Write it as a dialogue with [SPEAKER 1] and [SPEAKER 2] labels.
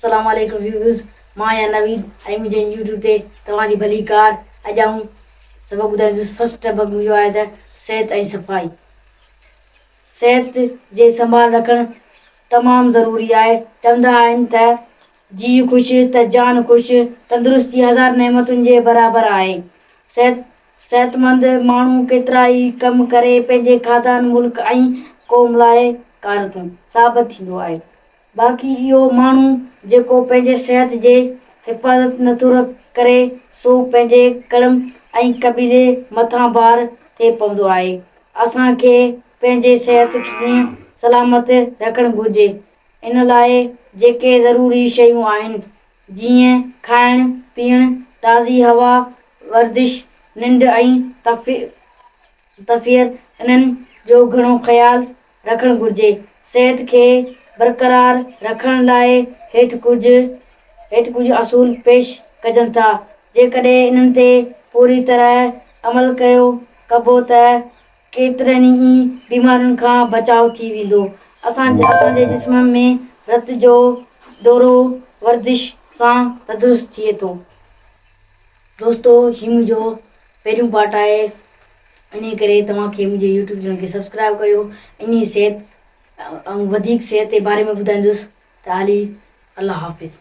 [SPEAKER 1] अस्सलाम वालेकुम व्यूअर्स, मां या नवीद आई मुझे यूट्यूब ते तव्हांजी भली कार। अॼु आऊं सबक ॿुधाईंदुसि। फर्स्ट सबक मुंहिंजो आहे त सिहत ऐं सफ़ाई। सिहत जे संभाल रखणु तमामु ज़रूरी आहे। चवंदा आहिनि त जीउ ख़ुशि त जान ख़ुशि, तंदुरुस्ती हज़ार नेमतुनि जे बराबरि आहे। सिहतमंद माण्हू केतिरा ई कम करे पंहिंजे खानदान, मुल्क ऐं क़ौम लाइ कारतूं साबित थींदो आहे। बाक़ी इहो माण्हू जेको पंहिंजे सिहत जे हिफ़ाज़त नथो करे, सो पंहिंजे कड़म ऐं क़बीले मथां भार थिए पवंदो आहे। असांखे पंहिंजे सिहत खे सलामत रखणु घुरिजे। इन लाइ जेके ज़रूरी शयूं आहिनि, जीअं खाइणु पीअणु, ताज़ी हवा, वर्जिश, निंड ऐं तफ़ियर, इन्हनि जो घणो ख़्यालु रखणु घुरिजे। सिहत खे बरक़रार रखण लाइ हेठि कुझु असूल पेश कजनि था। जेकॾहिं इन्हनि ते पूरी तरह अमल कबो त केतिरनि ई बीमारियुनि खां बचाव थी वेंदो। असांजे जिस्म में रत जो दौरो वर्जिश सां तंदुरुस्त थिए थो। दोस्तो, हीउ मुंहिंजो पहिरियों पार्ट आहे। इन करे तव्हांखे मुंहिंजे यूट्यूब चैनल खे सब्सक्राइब कयो। इन सिहत ऐं वधीक सिहत जे बारे में ॿुधाईंदुसि। त हाली अल्लाह हाफ़िज़।